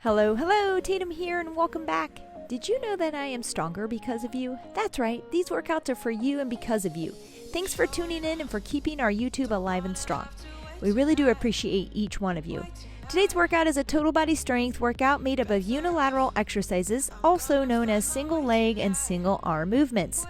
Hello, hello, Tatum here and welcome back. Did you know that I am stronger because of you? That's right, these workouts are for you and because of you. Thanks for tuning in and for keeping our YouTube alive and strong. We really do appreciate each one of you. Today's workout is a total body strength workout made up of unilateral exercises, also known as single leg and single arm movements.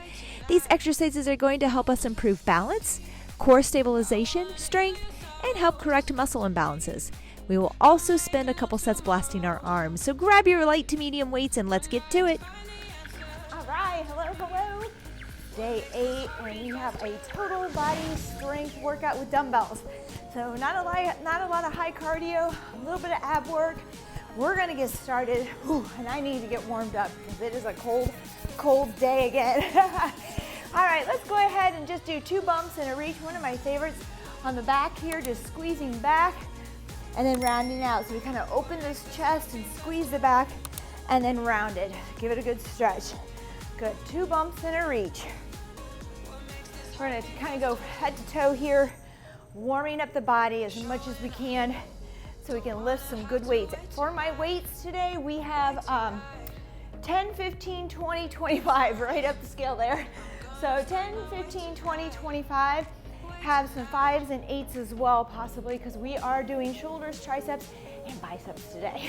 These exercises are going to help us improve balance, core stabilization, strength, and help correct muscle imbalances. We will also spend a couple sets blasting our arms, so grab your light to medium weights and let's get to it. All right, hello. Day 8, and we have a total body strength workout with dumbbells. So not a lot of high cardio, a little bit of ab work. We're gonna get started, and I need to get warmed up because it is a cold day again. All right, let's go ahead and just do 2 bumps and a reach. One of my favorites on the back here, just squeezing back and then rounding out. So we kind of open this chest and squeeze the back and then round it. Give it a good stretch. Good, 2 bumps and a reach. We're gonna kind of go head to toe here, warming up the body as much as we can so we can lift some good weights. For my weights today, we have 10, 15, 20, 25, right up the scale there. So 10, 15, 20, 25. Have some 5s and 8s as well, possibly, because we are doing shoulders, triceps, and biceps today.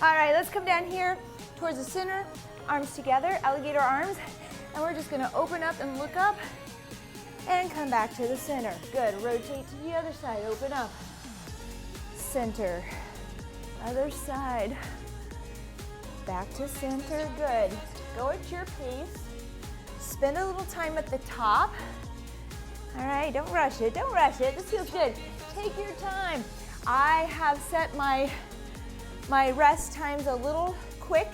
All right, let's come down here towards the center, arms together, alligator arms, and we're just gonna open up and look up and come back to the center. Good, rotate to the other side, open up, center, other side, back to center, good. Go at your pace, spend a little time at the top. All right, don't rush it, this feels good. Take your time. I have set my rest times a little quick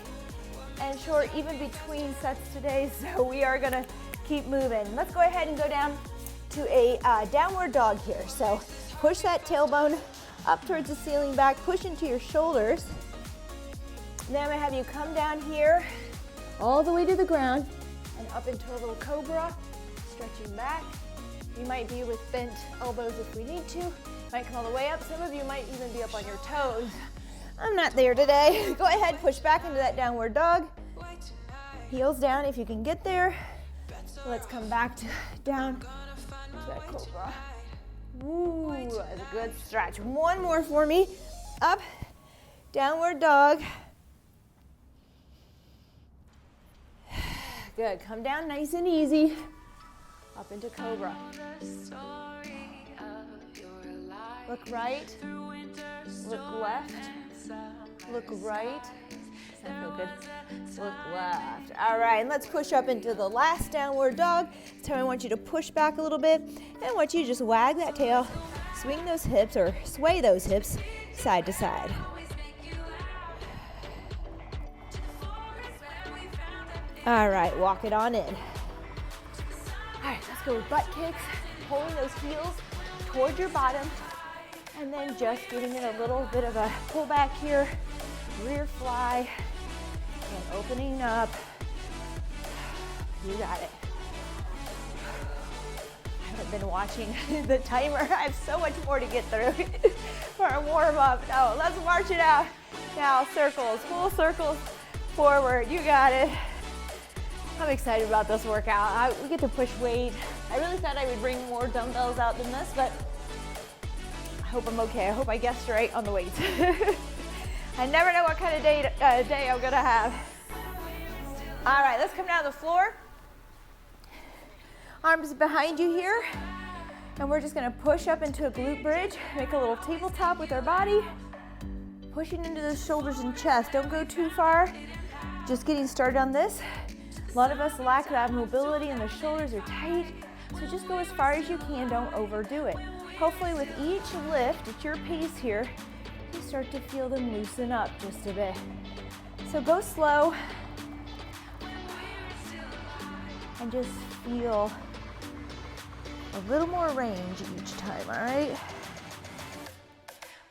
and short, even between sets today, so we are gonna keep moving. Let's go ahead and go down to a downward dog here. So push that tailbone up towards the ceiling back, push into your shoulders. Then I'm gonna have you come down here all the way to the ground and up into a little cobra, stretching back. You might be with bent elbows if we need to. Might come all the way up. Some of you might even be up on your toes. I'm not there today. Go ahead, push back into that downward dog. Heels down if you can get there. Let's come back down to that cobra. Ooh, that's a good stretch. One more for me. Up, downward dog. Good, come down nice and easy. Up into cobra. Look right, look left, look right. Does that feel good? Look left. All right, and let's push up into the last downward dog. So I want you to push back a little bit, and I want you to just wag that tail, swing those hips or sway those hips side to side. All right, walk it on in. All right, let's go with butt kicks, pulling those heels toward your bottom, and then just giving it a little bit of a pull back here, rear fly, and opening up. You got it. I haven't been watching the timer. I have so much more to get through for a warm up. No, let's march it out. Now, circles, full circles forward. You got it. I'm excited about this workout. We get to push weight. I really thought I would bring more dumbbells out than this, but I hope I'm okay. I hope I guessed right on the weights. I never know what kind of day I'm gonna have. All right, let's come down to the floor. Arms behind you here. And we're just gonna push up into a glute bridge, make a little tabletop with our body. Pushing into the shoulders and chest. Don't go too far. Just getting started on this. A lot of us lack that mobility and the shoulders are tight, so just go as far as you can, don't overdo it. Hopefully with each lift at your pace here, you start to feel them loosen up just a bit. So go slow and just feel a little more range each time, all right?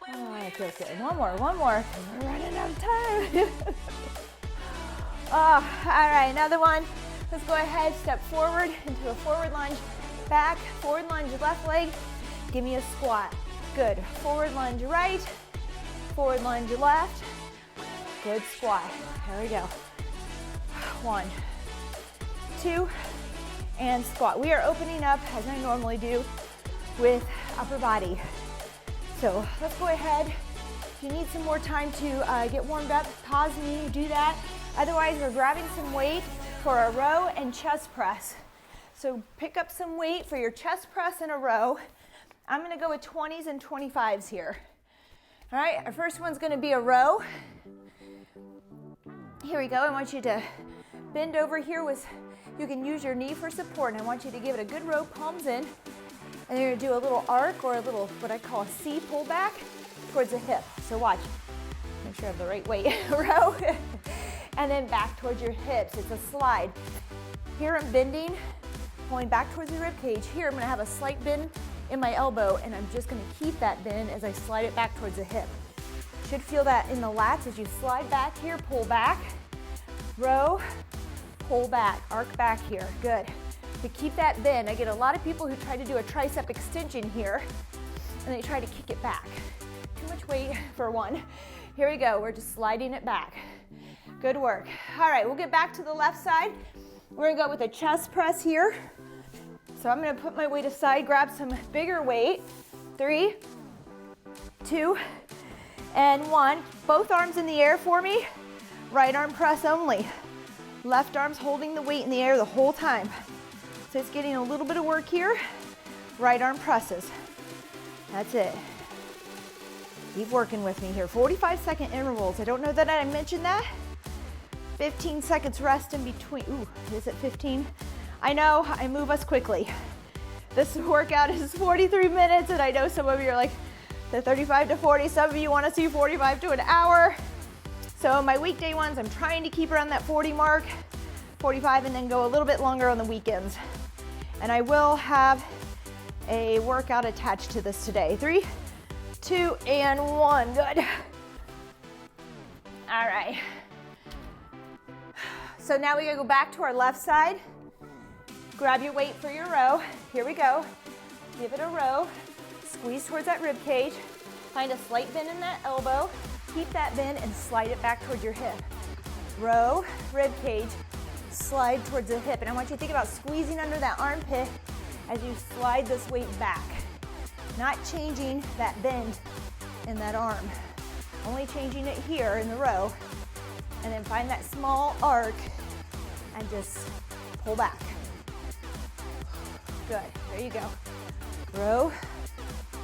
Oh, that feels good. One more. We're running out of time. Oh, all right, another one. Let's go ahead, step forward into a forward lunge, back, forward lunge, left leg. Give me a squat. Good. Forward lunge right, forward lunge left, Good squat. There we go. 1, 2, and squat. We are opening up, as I normally do, with upper body. So let's go ahead. If you need some more time to get warmed up, pause me, do that. Otherwise, we're grabbing some weight for a row and chest press. So pick up some weight for your chest press in a row. I'm gonna go with 20s and 25s here. All right, our first one's gonna be a row. Here we go. I want you to bend over here you can use your knee for support, and I want you to give it a good row, palms in. And you're gonna do a little arc or a little, what I call a C pull back towards the hip. So watch, make sure I have the right weight, row, and then back towards your hips. It's a slide. Here I'm bending, pulling back towards the rib cage. Here I'm gonna have a slight bend in my elbow, and I'm just gonna keep that bend as I slide it back towards the hip. Should feel that in the lats as you slide back here, pull back, row, pull back, arc back here, good. To keep that bend, I get a lot of people who try to do a tricep extension here, and they try to kick it back. Too much weight for one. Here we go, we're just sliding it back. Good work. All right, we'll get back to the left side. We're gonna go with a chest press here. So I'm gonna put my weight aside, grab some bigger weight. 3, 2, and 1. Both arms in the air for me. Right arm press only. Left arm's holding the weight in the air the whole time. So it's getting a little bit of work here. Right arm presses. That's it. Keep working with me here. 45-second intervals. I don't know that I mentioned that. 15 seconds rest in between. Ooh, is it 15? I know, I move us quickly. This workout is 43 minutes, and I know some of you are like, the 35 to 40, some of you want to see 45 to an hour. So my weekday ones, I'm trying to keep around that 40 mark, 45, and then go a little bit longer on the weekends. And I will have a workout attached to this today. 3, 2, and 1, good. All right. So now we're gonna go back to our left side. Grab your weight for your row. Here we go. Give it a row. Squeeze towards that rib cage. Find a slight bend in that elbow. Keep that bend and slide it back towards your hip. Row, rib cage, slide towards the hip. And I want you to think about squeezing under that armpit as you slide this weight back. Not changing that bend in that arm. Only changing it here in the row. And then find that small arc and just pull back. Good, there you go. Row,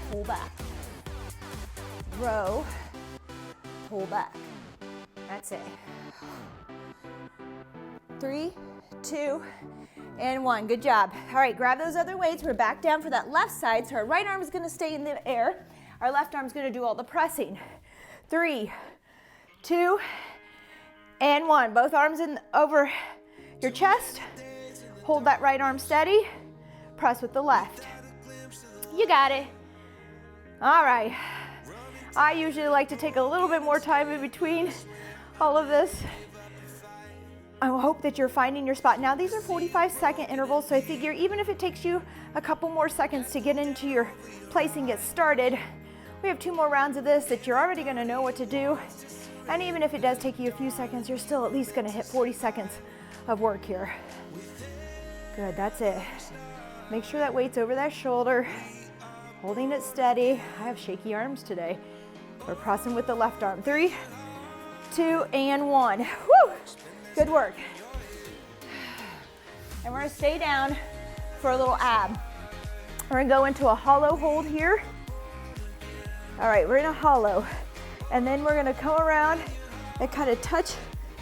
pull back. Row, pull back. That's it. 3, 2, and 1, good job. All right, grab those other weights. We're back down for that left side. So our right arm is gonna stay in the air. Our left arm is gonna do all the pressing. 3, 2, and 1. Both arms in over your chest. Hold that right arm steady. Press with the left. You got it. All right. I usually like to take a little bit more time in between all of this. I hope that you're finding your spot. Now these are 45-second intervals, so I figure even if it takes you a couple more seconds to get into your place and get started, we have 2 more rounds of this that you're already gonna know what to do. And even if it does take you a few seconds, you're still at least gonna hit 40 seconds of work here. Good, that's it. Make sure that weight's over that shoulder, holding it steady. I have shaky arms today. We're pressing with the left arm. 3, 2, and 1. Woo! Good work. And we're gonna stay down for a little ab. We're gonna go into a hollow hold here. All right, we're in a hollow. And then we're gonna come around and kind of touch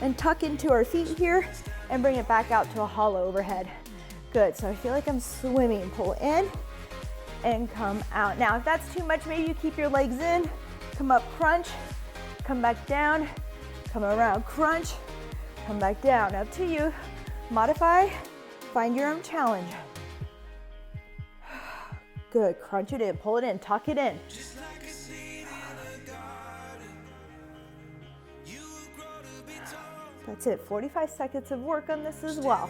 and tuck into our feet here and bring it back out to a hollow overhead. Good, so I feel like I'm swimming. Pull in and come out. Now, if that's too much, maybe you keep your legs in, come up, crunch, come back down, come around, crunch, come back down. Up to you. Modify, find your own challenge. Good, crunch it in, pull it in, tuck it in. That's it, 45 seconds of work on this as well.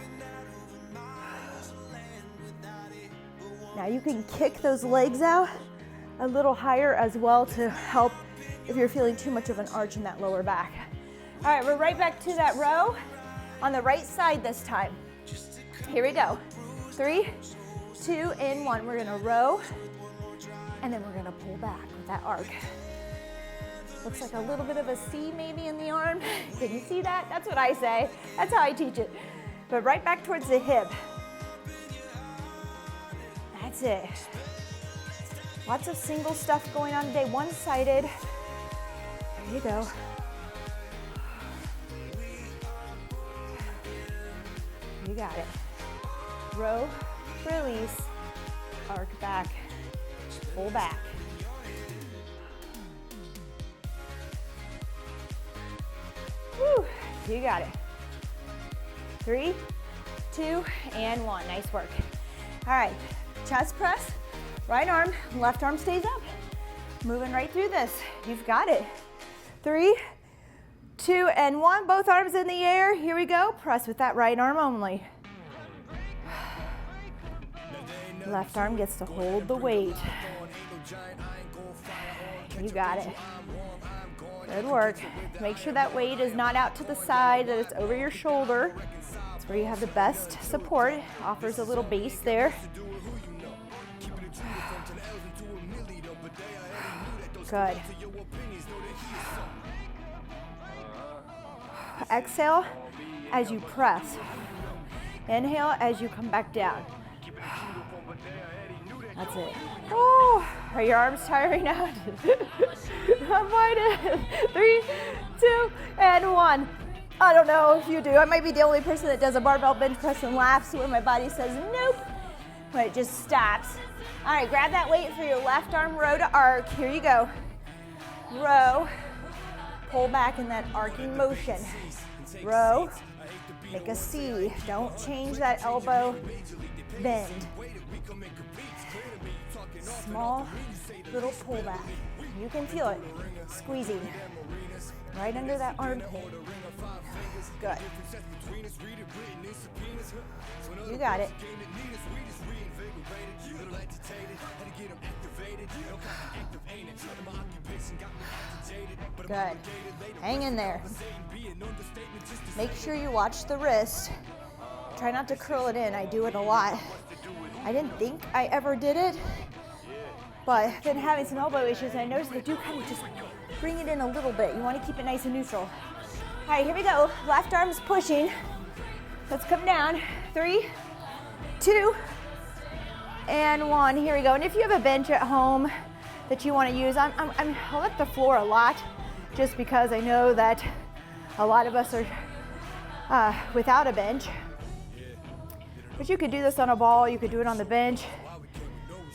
Now you can kick those legs out a little higher as well to help if you're feeling too much of an arch in that lower back. All right, we're right back to that row on the right side this time. Here we go. 3, 2, and 1. We're gonna row, and then we're gonna pull back with that arc. Looks like a little bit of a C maybe in the arm. Can you see that? That's what I say. That's how I teach it. But right back towards the hip. That's it. Lots of single stuff going on today, one-sided. There you go. You got it. Row, release, arc back, pull back. Woo, you got it. 3, 2, and 1. Nice work. All right, chest press, right arm, left arm stays up. Moving right through this. You've got it. 3, 2, and 1. Both arms in the air. Here we go. Press with that right arm only. Left arm gets to hold the weight. You got it. Good work. Make sure that weight is not out to the side, that it's over your shoulder. That's where you have the best support. It offers a little base there. Good. Exhale as you press. Inhale as you come back down. That's it. Oh, are your arms tiring out? Mine is. 3, 2, and 1. I don't know if you do. I might be the only person that does a barbell bench press and laughs when my body says nope, but it just stops. All right, grab that weight for your left arm, row to arc. Here you go. Row, pull back in that arcing motion. Row, make a C. Don't change that elbow bend. Small little pullback. You can feel it squeezing right under that armpit. Good. You got it. Good. Hang in there. Make sure you watch the wrist. Try not to curl it in. I do it a lot. I didn't think I ever did it, but I've been having some elbow issues, and I noticed they do kind of just bring it in a little bit. You want to keep it nice and neutral. All right, here we go. Left arm's pushing. Let's come down. 3, 2, and 1. Here we go. And if you have a bench at home that you want to use, I'll at the floor a lot, just because I know that a lot of us are without a bench. But you could do this on a ball. You could do it on the bench.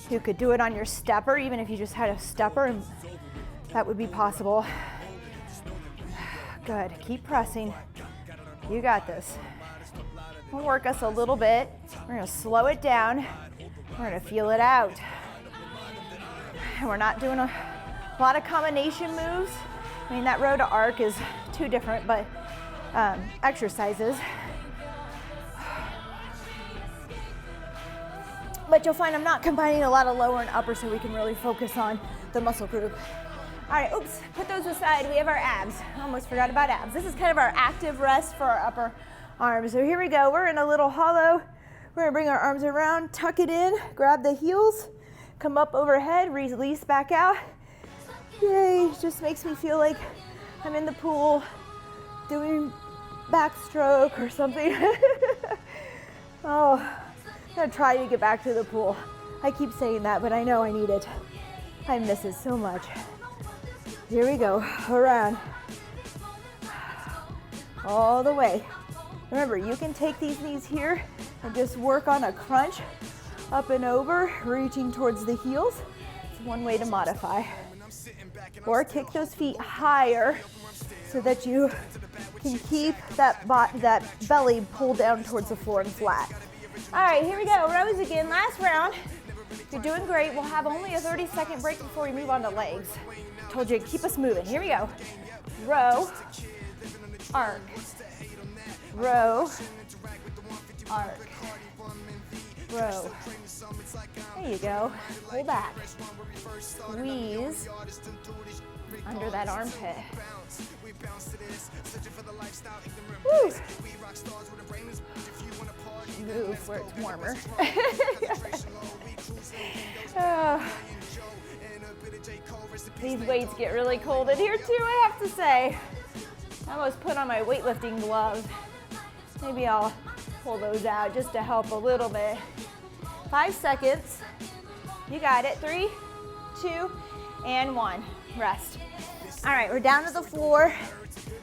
You could do it on your stepper, even if you just had a stepper, and that would be possible. Good. Keep pressing. You got this. We'll work us a little bit. We're going to slow it down. We're going to feel it out. And we're not doing a lot of combination moves. I mean, that row to arc is 2 different but exercises. But you'll find I'm not combining a lot of lower and upper, so we can really focus on the muscle group. All right, oops, put those aside. We have our abs. Almost forgot about abs. This is kind of our active rest for our upper arms. So here we go. We're in a little hollow. We're gonna bring our arms around, tuck it in, grab the heels, come up overhead, release back out. Yay, just makes me feel like I'm in the pool doing backstroke or something. Oh. I'm gonna try to get back to the pool. I keep saying that, but I know I need it. I miss it so much. Here we go, around. All the way. Remember, you can take these knees here and just work on a crunch, up and over, reaching towards the heels. It's one way to modify. Or kick those feet higher so that you can keep that belly pulled down towards the floor and flat. All right, here we go. Rows again. Last round. You're doing great. We'll have only a 30-second break before we move on to legs. Told you to keep us moving. Here we go. Row, arc, row, arc, row. There you go. Pull back. Squeeze under that armpit. Woo. Move where it's warmer. These weights get really cold in here too, I have to say. I almost put on my weightlifting gloves. Maybe I'll pull those out just to help a little bit. 5 seconds. You got it. 3, 2, and 1. Rest. All right, we're down to the floor.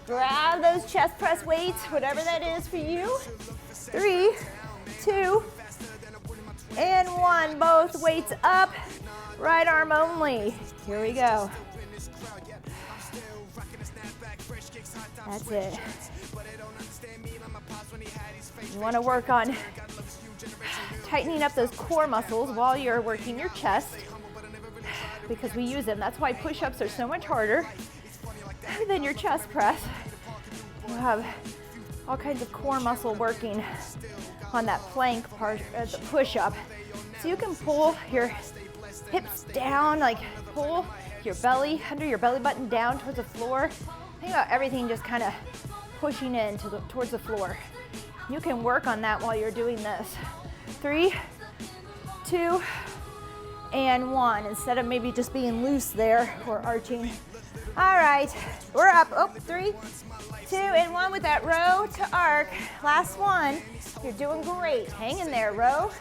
Grab those chest press weights, whatever that is for you. 3, 2, and 1. Both weights up. Right arm only. Here we go. That's it. You want to work on tightening up those core muscles while you're working your chest, because we use them. That's why push-ups are so much harder than your chest press. You have all kinds of core muscle working on that plank part of the push-up. So you can pull your hips down, like pull your belly, under your belly button down towards the floor. Think about everything just kind of pushing in towards the floor. You can work on that while you're doing this. 3, 2, and 1. Instead of maybe just being loose there or arching. All right, we're up. Oh, 3, 2, and 1 with that row to arc. Last one. You're doing great. Hang in there, row.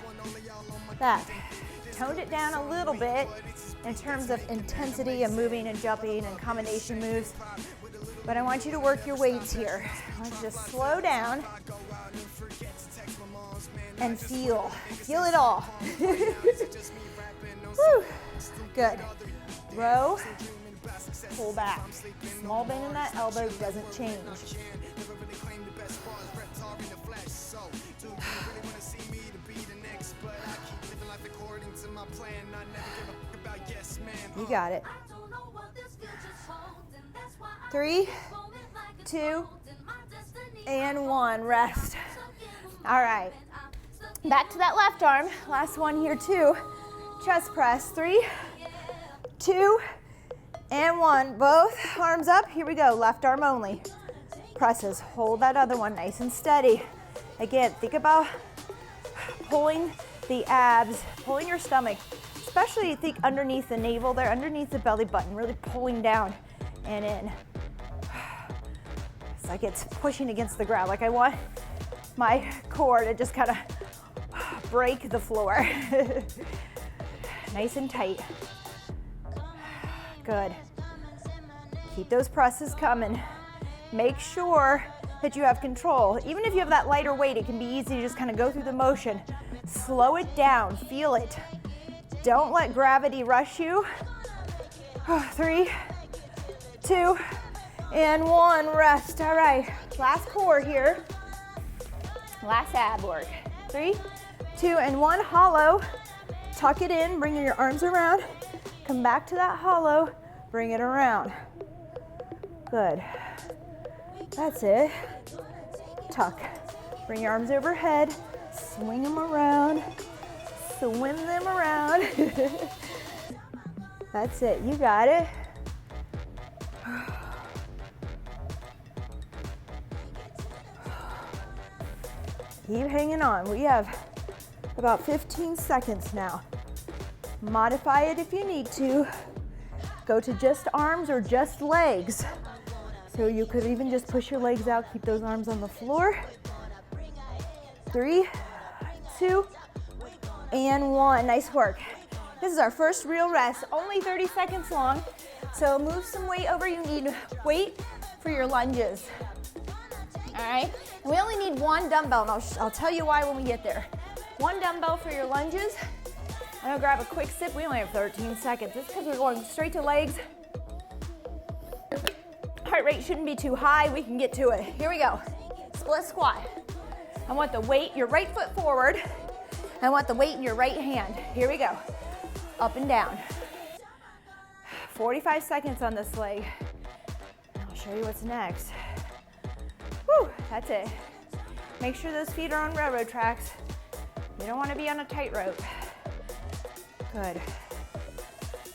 That. Toned it down a little bit in terms of intensity and moving and jumping and combination moves. But I want you to work your weights here. Let's just slow down and feel it all. Woo. Good. Row, pull back. Small bend in that elbow doesn't change. You got it. 3, 2, and 1. Rest. All right. Back to that left arm. Last one here too. Chest press. 3, 2, and 1. Both arms up. Here we go. Left arm only. Presses. Hold that other one nice and steady. Again, think about pulling the abs, pulling your stomach, especially think underneath the navel there, underneath the belly button, really pulling down and in. It's like it's pushing against the ground. Like I want my core to just kind of break the floor. Nice and tight. Good. Keep those presses coming. Make sure that you have control. Even if you have that lighter weight, it can be easy to just kind of go through the motion. Slow it down, feel it. Don't let gravity rush you. 3, 2, and 1. Rest. All right, last core here. Last ab work. 3, 2, and 1. Hollow. Tuck it in, bring your arms around. Come back to that hollow, bring it around. Good. That's it. Tuck. Bring your arms overhead, swing them around, swim them around. That's it. You got it. Keep hanging on. We have about 15 seconds now. Modify it if you need to. Go to just arms or just legs. So you could even just push your legs out, keep those arms on the floor. 3, 2, and 1. Nice work. This is our first real rest, only 30 seconds long. So move some weight over. You need weight for your lunges. All right, and we only need 1 dumbbell, and I'll tell you why when we get there. 1 dumbbell for your lunges. I'm gonna grab a quick sip. We only have 13 seconds. It's because we're going straight to legs. Heart rate shouldn't be too high. We can get to it. Here we go. Split squat. I want the weight, your right foot forward. I want the weight in your right hand. Here we go. Up and down. 45 seconds on this leg. I'll show you what's next. Whew, that's it. Make sure those feet are on railroad tracks. You don't want to be on a tightrope. Good.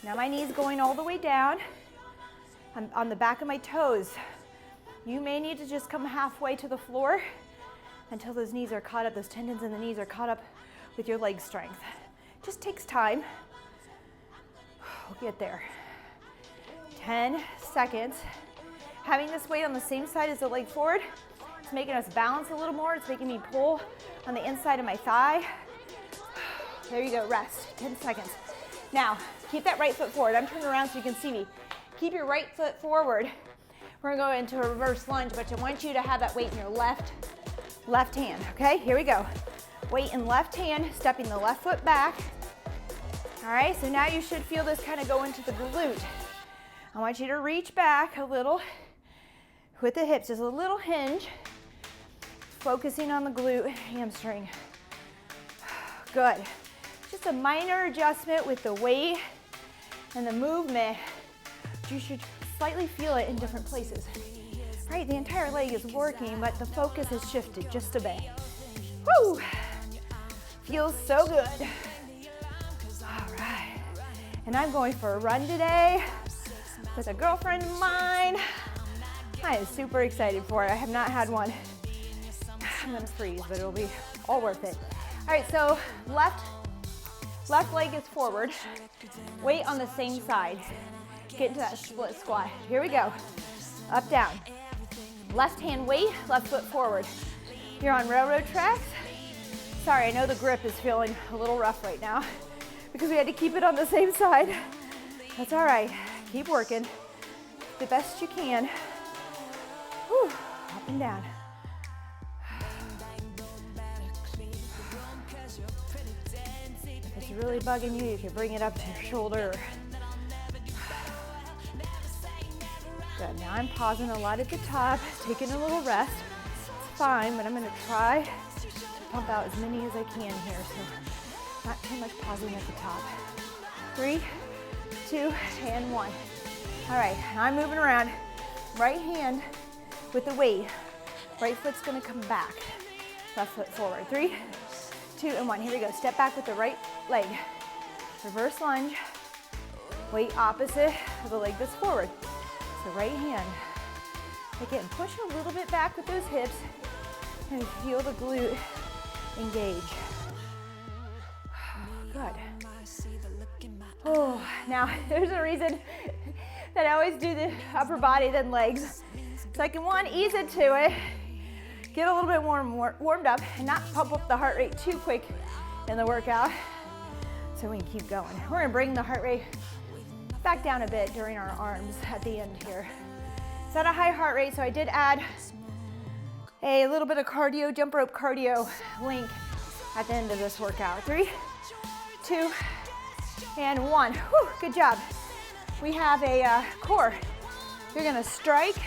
Now my knee's going all the way down. I'm on the back of my toes. You may need to just come halfway to the floor until those knees are caught up, those tendons in the knees are caught up with your leg strength. Just takes time. We'll get there. 10 seconds. Having this weight on the same side as the leg forward, it's making us balance a little more. It's making me pull on the inside of my thigh. There you go, rest, 10 seconds. Now, keep that right foot forward. I'm turning around so you can see me. Keep your right foot forward. We're gonna go into a reverse lunge, but I want you to have that weight in your left hand, okay? Here we go. Weight in left hand, stepping the left foot back. All right, so now you should feel this kind of go into the glute. I want you to reach back a little with the hips, just a little hinge, focusing on the glute, hamstring. Good. Just a minor adjustment with the weight and the movement. You should slightly feel it in different places. Right, the entire leg is working, but the focus has shifted just a bit. Woo! Feels so good. All right, and I'm going for a run today with a girlfriend of mine. I am super excited for it. I have not had one. I'm gonna freeze, but it'll be all worth it. All right, so left leg is forward. Weight on the same side. Get into that split squat. Here we go. Up, down. Left hand weight, left foot forward. You're on railroad tracks. Sorry, I know the grip is feeling a little rough right now because we had to keep it on the same side. That's all right. Keep working the best you can. Whew. Up and down. If it's really bugging you, you can bring it up to your shoulder. Good. Now I'm pausing a lot at the top, taking a little rest. It's fine, but I'm going to try to pump out as many as I can here, so not too much pausing at the top. 3, 2, and 1. All right, now I'm moving around. Right hand with the weight. Right foot's going to come back. Left foot forward. 3, 2, and 1. Here we go. Step back with the right leg. Reverse lunge. Weight opposite of the leg that's forward. So right hand. Again, push a little bit back with those hips and feel the glute engage. Good. Oh, now there's a reason that I always do the upper body then legs. So I can, one, ease into it, get a little bit warmed up, and not pump up the heart rate too quick in the workout so we can keep going. We're gonna bring the heart rate back down a bit during our arms at the end here. It's at a high heart rate, so I did add a little bit of cardio, jump rope cardio link at the end of this workout. 3, 2, and 1. Whew, good job. We have a core. You're gonna strike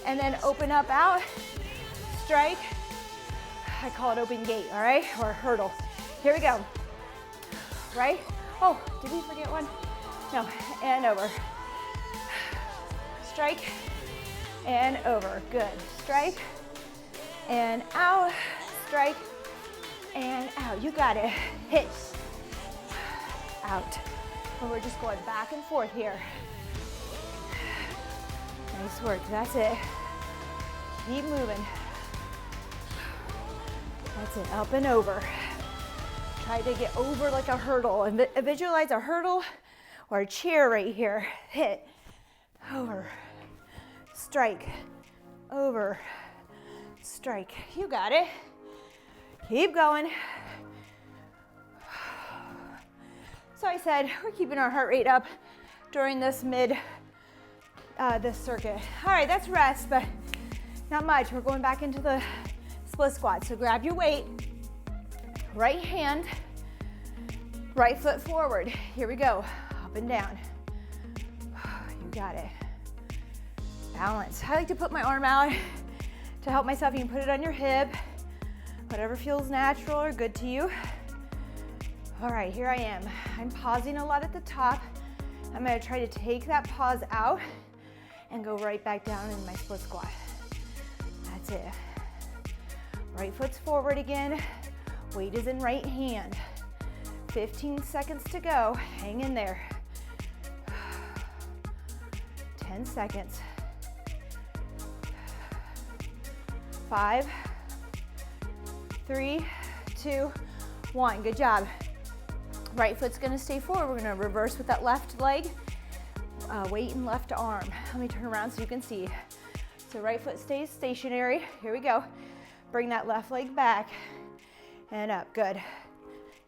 and then open up out, strike. I call it open gate, all right, or hurdle. Here we go. Right? Oh, did we forget one? No, and over. Strike and over. Good. Strike and out. Strike and out. You got it. Hit. Out. And we're just going back and forth here. Nice work. That's it. Keep moving. That's it. Up and over. Try to get over like a hurdle and visualize a hurdle or a chair right here. Hit, over, strike, over, strike. You got it. Keep going. So I said we're keeping our heart rate up during this this circuit. All right, that's rest, but not much. We're going back into the split squat. So grab your weight, right hand, right foot forward. Here we go. Up and down. You got it. Balance. I like to put my arm out to help myself. You can put it on your hip, whatever feels natural or good to you. All right, here I am. I'm pausing a lot at the top. I'm gonna try to take that pause out and go right back down in my split squat. That's it. Right foot's forward again. Weight is in right hand. 15 seconds to go. Hang in there. 10 seconds. 5, 3, 2, 1. Good job. Right foot's gonna stay forward. We're gonna reverse with that left leg. Weight in left arm. Let me turn around so you can see. So right foot stays stationary. Here we go. Bring that left leg back and up. Good.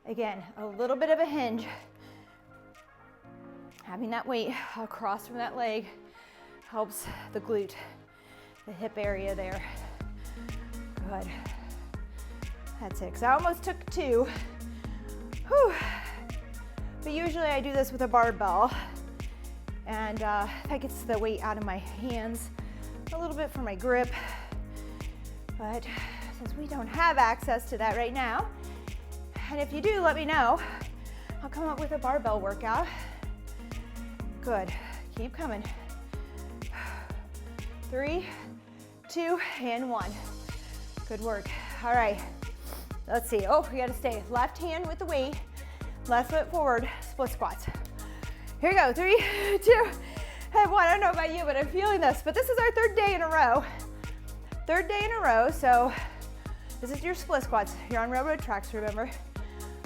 Again, a little bit of a hinge. Having that weight across from that leg helps the glute, the hip area there. Good. That's it. 'Cause I almost took 2. Whew. But usually I do this with a barbell, and that gets the weight out of my hands a little bit for my grip. But since we don't have access to that right now, and if you do, let me know. I'll come up with a barbell workout. Good. Keep coming. 3, 2, and 1. Good work. All right. Let's see. Oh, we gotta stay left hand with the weight, left foot forward, split squats. Here we go. 3, 2, and 1. I don't know about you, but I'm feeling this. But this is our 3rd day in a row. 3rd day in a row. So this is your split squats. You're on railroad tracks, remember?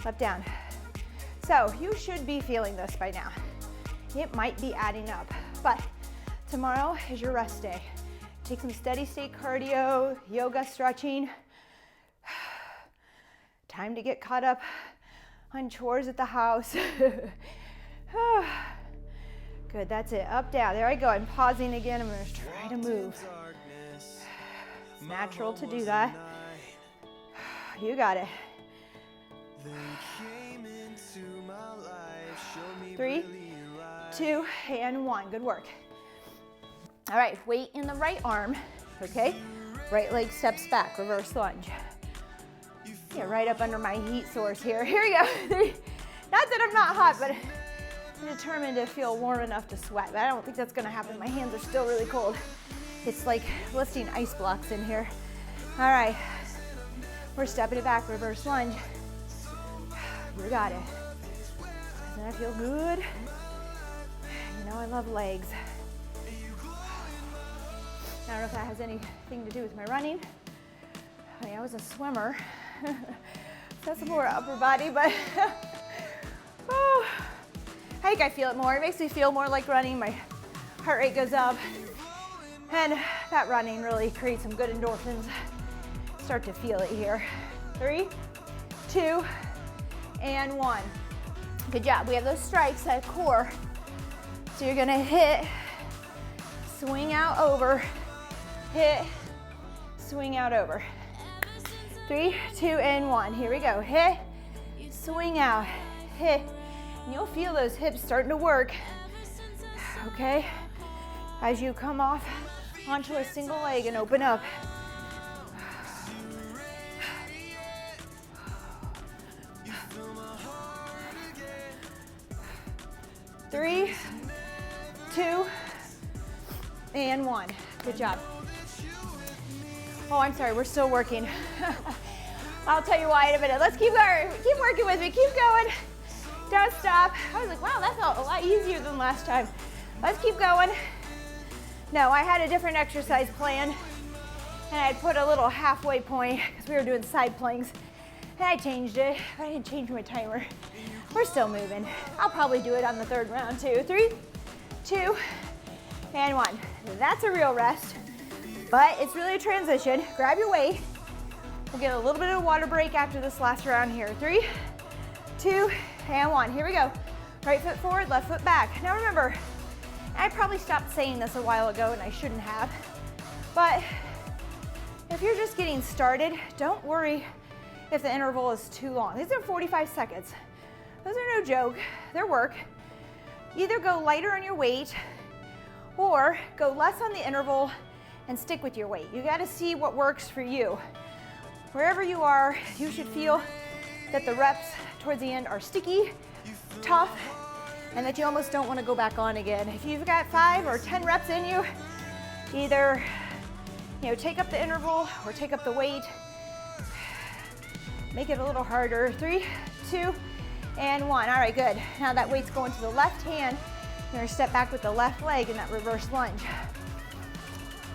Up, down. So you should be feeling this by now. It might be adding up, but tomorrow is your rest day. Take some steady state cardio, yoga, stretching. Time to get caught up on chores at the house. Good, that's it. Up, down. There I go. I'm pausing again. I'm going to try to move. It's natural to do that. You got it. 3, 2, and 1. Good work. All right, weight in the right arm, okay? Right leg steps back, reverse lunge. Yeah, right up under my heat source here. Here we go. Not that I'm not hot, but I'm determined to feel warm enough to sweat. But I don't think that's gonna happen. My hands are still really cold. It's like lifting ice blocks in here. All right, we're stepping it back, reverse lunge. You got it. Doesn't that feel good? You know I love legs. I don't know if that has anything to do with my running. I mean, I was a swimmer. That's more upper body, but oh, I think I feel it more. It makes me feel more like running. My heart rate goes up, and that running really creates some good endorphins. Start to feel it here. 3, 2, and 1. Good job. We have those strikes at core. So you're gonna hit, swing out over, hit, swing out over. 3, 2, and 1. Here we go. Hit, swing out, hit. And you'll feel those hips starting to work, okay? As you come off onto a single leg and open up. 3, 2, and 1. Good job. Oh, I'm sorry, we're still working. I'll tell you why in a minute. Let's keep going. Keep working with me. Keep going. Don't stop. I was like, wow, that felt a lot easier than last time. Let's keep going. No, I had a different exercise plan, and I put a little halfway point because we were doing side planks, and I changed it, but I didn't change my timer. We're still moving. I'll probably do it on the 3rd round too. 3, 2, and 1. That's a real rest, but it's really a transition. Grab your weight. We'll get a little bit of a water break after this last round here. 3, 2, and 1. Here we go. Right foot forward, left foot back. Now remember, I probably stopped saying this a while ago and I shouldn't have, but if you're just getting started, don't worry if the interval is too long. These are 45 seconds. Those are no joke, they're work. Either go lighter on your weight or go less on the interval and stick with your weight. You gotta see what works for you. Wherever you are, you should feel that the reps towards the end are sticky, tough, and that you almost don't wanna go back on again. If you've got 5 or 10 reps in you, either take up the interval or take up the weight. Make it a little harder. 3, 2, and 1. All right, good. Now that weight's going to the left hand. You're gonna step back with the left leg in that reverse lunge.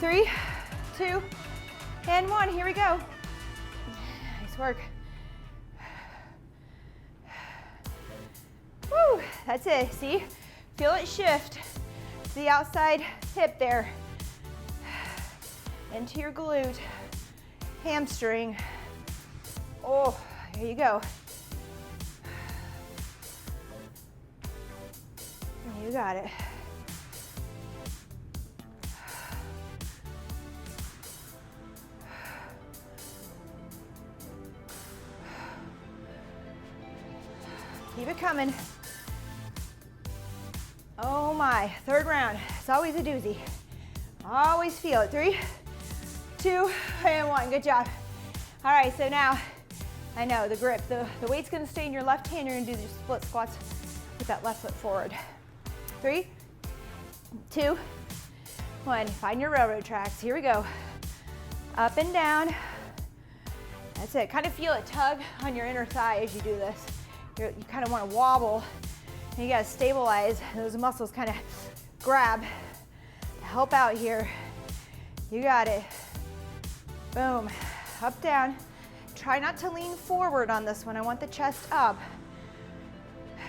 3, 2, and 1. Here we go. Nice work. Woo, that's it. See? Feel it shift to the outside hip there. Into your glute, hamstring. Oh, here you go. You got it. Keep it coming. Oh my, third round. It's always a doozy. Always feel it. 3, 2, and 1. Good job. All right, so now, I know the grip. The weight's gonna stay in your left hand. You're gonna do the split squats with that left foot forward. 3, 2, 1. Find your railroad tracks. Here we go. Up and down. That's it. Kind of feel it tug on your inner thigh as you do this. You kind of want to wobble. And you got to stabilize. Those muscles kind of grab. Help out here. You got it. Boom. Up, down. Try not to lean forward on this one. I want the chest up.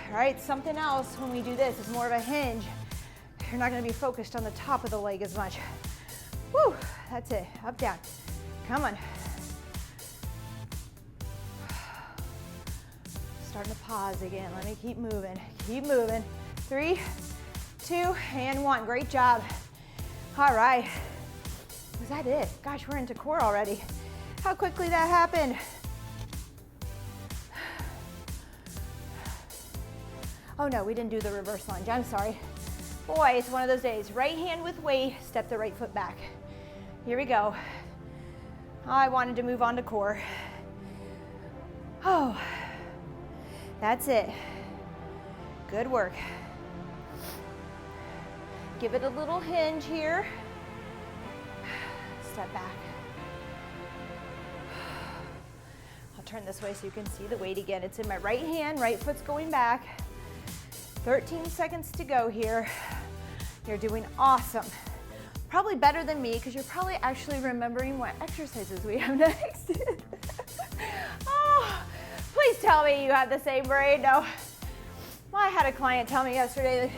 All right, something else when we do this is more of a hinge. You're not gonna be focused on the top of the leg as much. Woo, that's it, up, down. Come on. Starting to pause again. Let me keep moving, keep moving. 3, 2, and 1, great job. All right, was that it? Gosh, we're into core already. How quickly that happened. Oh no, we didn't do the reverse lunge, I'm sorry. Boy, it's one of those days. Right hand with weight, step the right foot back. Here we go. I wanted to move on to core. Oh, that's it. Good work. Give it a little hinge here. Step back. I'll turn this way so you can see the weight again. It's in my right hand, right foot's going back. 13 seconds to go here. You're doing awesome. Probably better than me because you're probably actually remembering what exercises we have next. Oh, please tell me you have the same brain. No. Well, I had a client tell me yesterday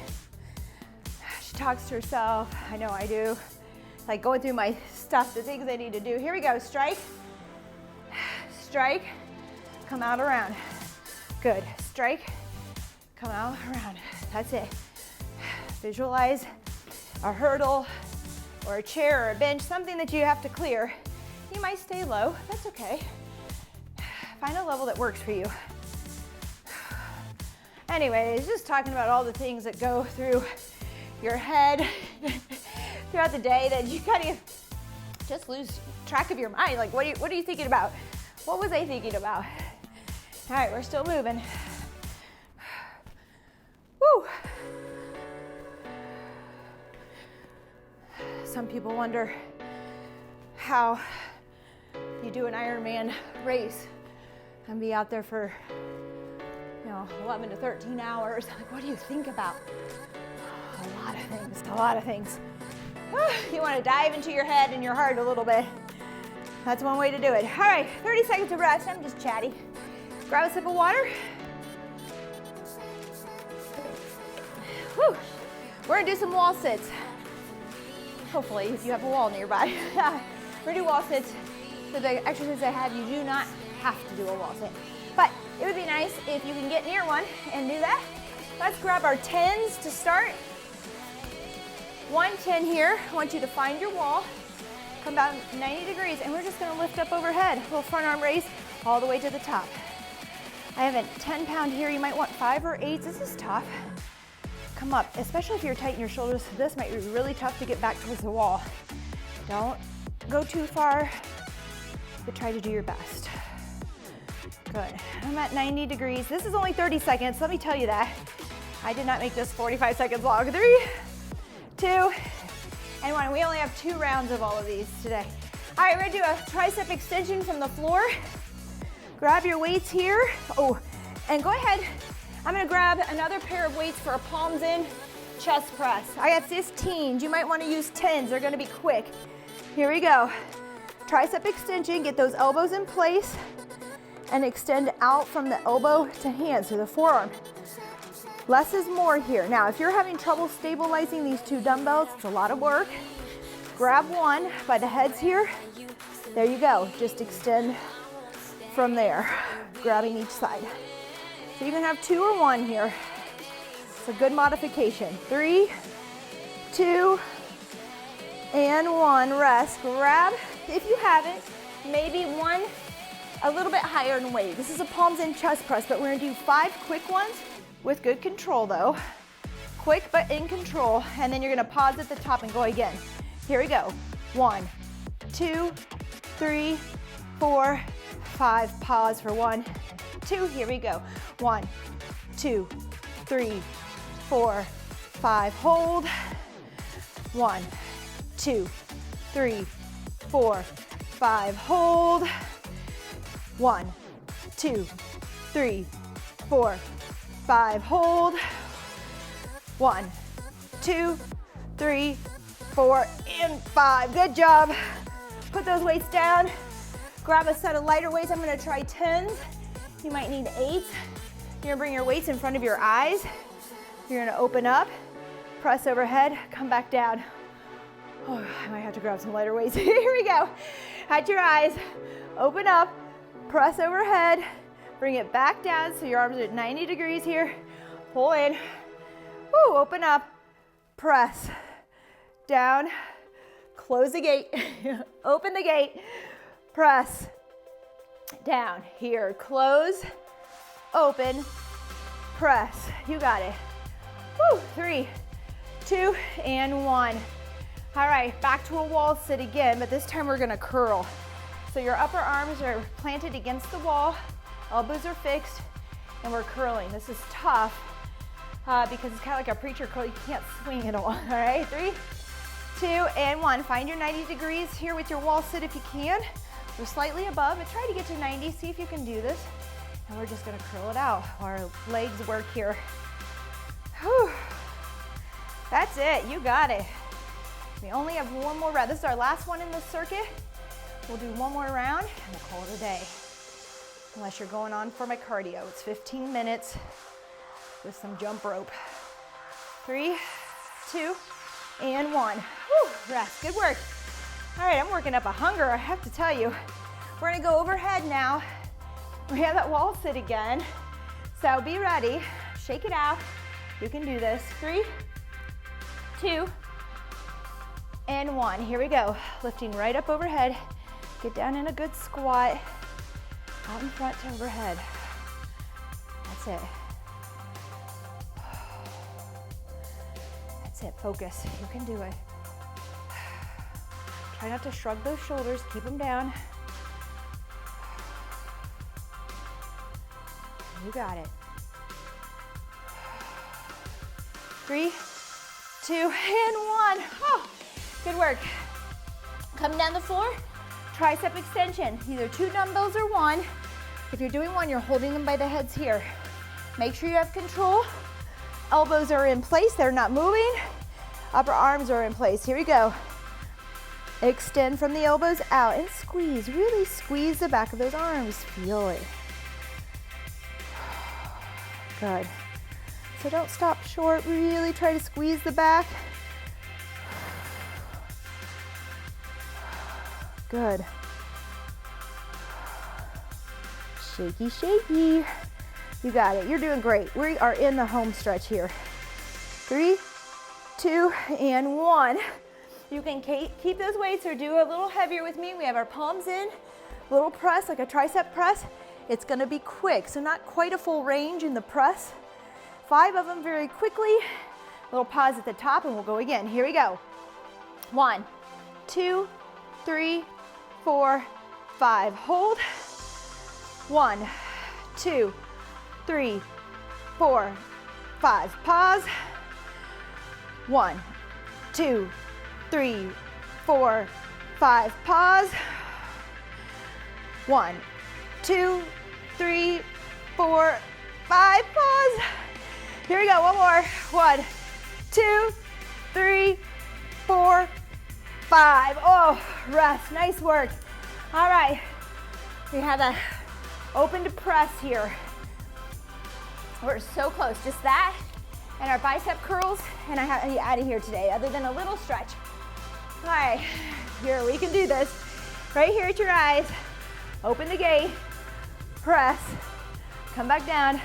that she talks to herself. I know I do. Like going through my stuff, the things I need to do. Here we go. Strike, strike, come out around. Good. Strike, come out around. That's it. Visualize a hurdle or a chair or a bench, something that you have to clear. You might stay low. That's okay. Find a level that works for you. Anyways, just talking about all the things that go through your head throughout the day that you kind of just lose track of your mind. Like, what are you thinking about? What was I thinking about? All right, we're still moving. Woo. Some people wonder how you do an Ironman race and be out there for 11 to 13 hours. Like, what do you think about? A lot of things. You want to dive into your head and your heart a little bit. That's one way to do it. All right, 30 seconds of rest. I'm just chatty. Grab a sip of water. Whew. We're gonna do some wall sits. Hopefully, if you have a wall nearby. We're gonna do wall sits. So the exercise I have, you do not have to do a wall sit. But it would be nice if you can get near one and do that. Let's grab our 10s to start. 110 here. I want you to find your wall. Come down 90 degrees, and we're just gonna lift up overhead. A little front arm raise all the way to the top. I have a 10-pound here. You might want 5 or 8. This is tough. Come up, especially if you're tight in your shoulders. This might be really tough to get back towards the wall. Don't go too far, but try to do your best. Good. I'm at 90 degrees. This is only 30 seconds. Let me tell you that. I did not make this 45 seconds long. 3, 2, and 1. We only have 2 rounds of all of these today. All right, we're gonna do a tricep extension from the floor. Grab your weights here. Oh, and go ahead. I'm gonna grab another pair of weights for a palms in chest press. I got 15s. You might wanna use 10s. They're gonna be quick. Here we go. Tricep extension, get those elbows in place and extend out from the elbow to hand, so the forearm. Less is more here. Now, if you're having trouble stabilizing these two dumbbells, it's a lot of work. Grab one by the heads here. There you go. Just extend from there, grabbing each side. So you can have 2 or 1 here. It's a good modification. 3, 2, and 1. Rest. Grab, if you haven't, maybe one a little bit higher in weight. This is a palms in chest press, but we're gonna do 5 quick ones with good control though. Quick but in control, and then you're gonna pause at the top and go again. Here we go. 1, 2, 3, 4, 5. Pause for 1, 2. Here we go. 1, 2, 3, 4, 5. Hold. 1, 2, 3, 4, 5. Hold. 1, 2, 3, 4, 5. Hold. 1, 2, 3, 4, and 5. Good job. Put those weights down. Grab a set of lighter weights. I'm gonna try 10s. You might need 8s. You're gonna bring your weights in front of your eyes. You're gonna open up, press overhead, come back down. Oh, I might have to grab some lighter weights. Here we go. At your eyes, open up, press overhead, bring it back down so your arms are at 90 degrees here. Pull in. Woo, open up, press, down, close the gate, open the gate, press, down, here, close, open, press. You got it. Woo, 3, 2, and 1. All right, back to a wall sit again, but this time we're gonna curl. So your upper arms are planted against the wall, elbows are fixed, and we're curling. This is tough because it's kind of like a preacher curl. You can't swing it all, all right? 3, 2, and 1. Find your 90 degrees here with your wall sit if you can. We're slightly above, but try to get to 90. See if you can do this. And we're just gonna curl it out while our legs work here. Whew. That's it, you got it. We only have one more round. This is our last one in the circuit. We'll do one more round and we'll call it a day. Unless you're going on for my cardio. It's 15 minutes with some jump rope. 3, 2, and 1. Whew, rest, good work. All right, I'm working up a hunger, I have to tell you. We're gonna go overhead now. We have that wall sit again. So be ready, shake it out. You can do this. 3, 2, and 1. Here we go. Lifting right up overhead. Get down in a good squat. Out in front to overhead. That's it. That's it. Focus. You can do it. Try not to shrug those shoulders. Keep them down. You got it. 3, 2, and 1. Oh, good work. Come down the floor. Tricep extension, either 2 dumbbells or 1. If you're doing 1, you're holding them by the heads here. Make sure you have control. Elbows are in place, they're not moving. Upper arms are in place. Here we go. Extend from the elbows out and squeeze. Really squeeze the back of those arms. Feel it. Good. So don't stop short. Really try to squeeze the back. Good. Shaky, shaky. You got it. You're doing great. We are in the home stretch here. 3, 2, and 1. You can keep those weights or do a little heavier with me. We have our palms in, little press, like a tricep press. It's gonna be quick, so not quite a full range in the press. 5 of them very quickly. Little pause at the top and we'll go again. Here we go. 1, 2, 3, 4, 5. Hold. 1, 2, 3, 4, 5. Pause. 1, 2, 3, 4, 5. Pause. 1, 2, 3, 4, 5, pause. Here we go, one more. 1, 2, 3, 4, 5. Oh, rest, nice work. All right, we have a open to press here. We're so close, just that and our bicep curls, and I have you out of here today, other than a little stretch. All right, here, we can do this. Right here at your eyes, open the gate, press, come back down,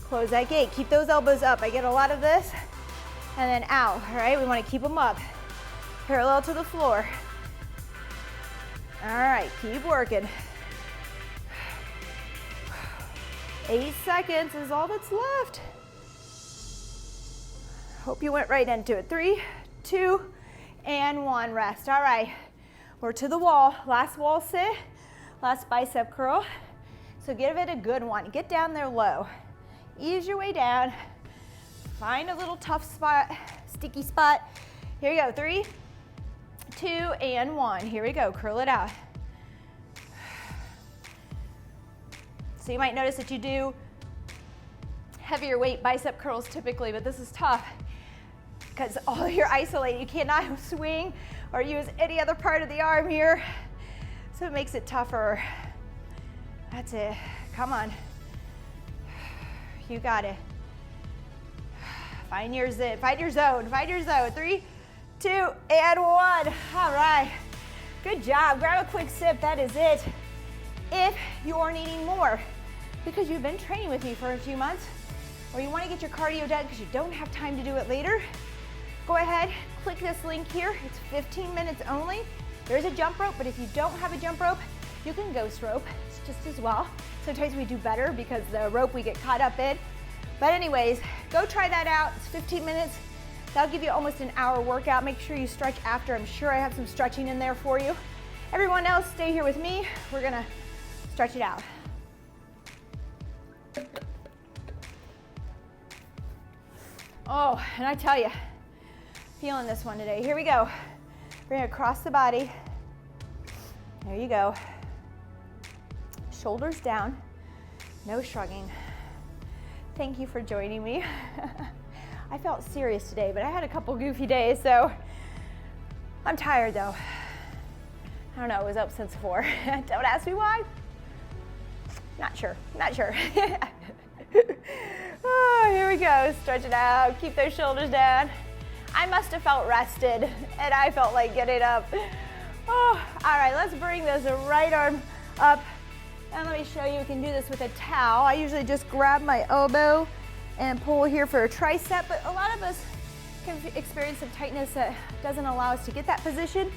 close that gate. Keep those elbows up. I get a lot of this, and then out, all right? We wanna keep them up, parallel to the floor. All right, keep working. 8 seconds is all that's left. Hope you went right into it. 3, 2, and 1, rest. All right, we're to the wall. Last wall sit, last bicep curl. So give it a good one. Get down there low. Ease your way down. Find a little tough spot, sticky spot. Here we go, 3, 2, and 1. Here we go, curl it out. So you might notice that you do heavier weight bicep curls typically, but this is tough because you're isolated. You cannot swing or use any other part of the arm here. So it makes it tougher. That's it, come on. You got it. Find your zone, find your zone. 3, 2, and 1. All right, good job. Grab a quick sip, that is it. If you're needing more, because you've been training with me for a few months, or you want to get your cardio done because you don't have time to do it later, go ahead, click this link here. It's 15 minutes only. There's a jump rope, but if you don't have a jump rope, you can ghost rope. It's just as well. Sometimes we do better because the rope we get caught up in. But anyways, go try that out. It's 15 minutes. That'll give you almost an hour workout. Make sure you stretch after. I'm sure I have some stretching in there for you. Everyone else, stay here with me. We're gonna stretch it out. Oh, and I tell you, feeling this one today. Here we go. Bring it across the body. There you go. Shoulders down, no shrugging. Thank you for joining me. I felt serious today, but I had a couple goofy days, so I'm tired though. I don't know, I was up since 4. Don't ask me why. Not sure. Oh, here we go, stretch it out, keep those shoulders down. I must have felt rested, and I felt like getting up. Oh, all right, let's bring this right arm up, and let me show you, we can do this with a towel. I usually just grab my elbow and pull here for a tricep, but a lot of us can experience some tightness that doesn't allow us to get that position.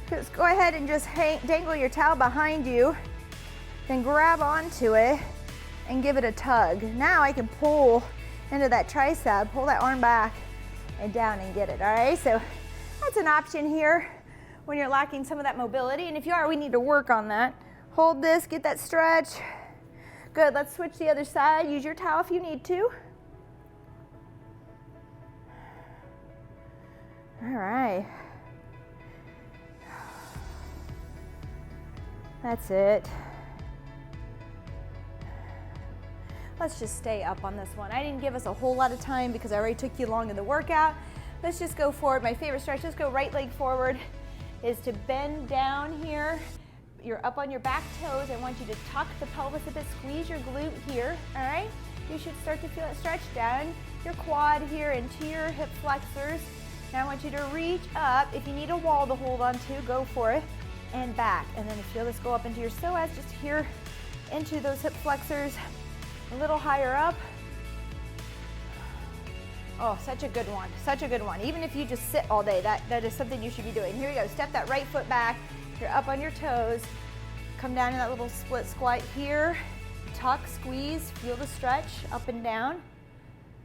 Just go ahead and just dangle your towel behind you, then grab onto it and give it a tug. Now I can pull into that tricep, pull that arm back and down and get it, all right? So that's an option here when you're lacking some of that mobility, and if you are, we need to work on that. Hold this, get that stretch. Good, let's switch the other side. Use your towel if you need to. All right. That's it. Let's just stay up on this one. I didn't give us a whole lot of time because I already took you along in the workout. Let's just go forward. My favorite stretch, just go right leg forward, is to bend down here. You're up on your back toes. I want you to tuck the pelvis a bit, squeeze your glute here, all right? You should start to feel it stretch down your quad here into your hip flexors. Now I want you to reach up. If you need a wall to hold on to, go for it, and back. And then feel this go up into your psoas, just here into those hip flexors, a little higher up. Oh, such a good one, such a good one. Even if you just sit all day, that is something you should be doing. Here we go, step that right foot back. You're up on your toes. Come down in that little split squat here. Tuck, squeeze, feel the stretch up and down.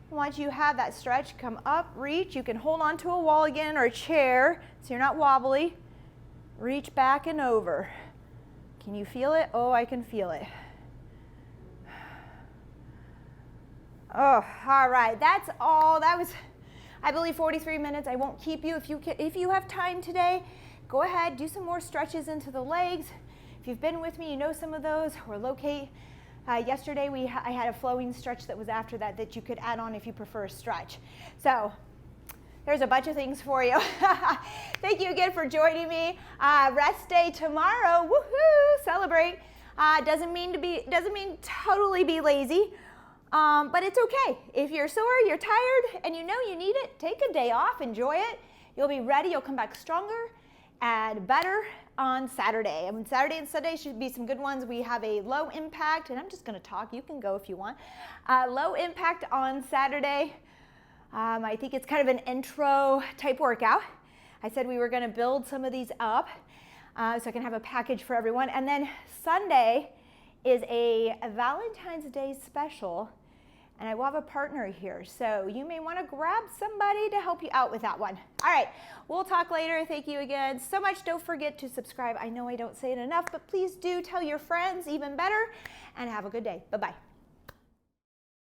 Once you have that stretch, come up, reach. You can hold on to a wall again or a chair so you're not wobbly. Reach back and over. Can you feel it? Oh, I can feel it. Oh, all right, that's all. That was, I believe, 43 minutes. I won't keep you. If you have time today, go ahead, do some more stretches into the legs. If you've been with me, you know some of those, or locate Yesterday I had a flowing stretch that was after that you could add on if you prefer a stretch. So there's a bunch of things for you. Thank you again for joining me. Rest day tomorrow. Woohoo! Celebrate. Doesn't mean totally be lazy, but it's okay. If you're sore, you're tired, and you know you need it, take a day off. Enjoy it. You'll be ready. You'll come back stronger and better on Saturday. I mean, Saturday and Sunday should be some good ones. We have a low impact, and I'm just going to talk. You can go if you want. Low impact on Saturday. I think it's kind of an intro type workout. I said we were going to build some of these up so I can have a package for everyone. And then Sunday is a Valentine's Day special, and I will have a partner here. So you may want to grab somebody to help you out with that one. All right, we'll talk later. Thank you again so much. Don't forget to subscribe. I know I don't say it enough, but please do tell your friends, even better, and have a good day. Bye-bye.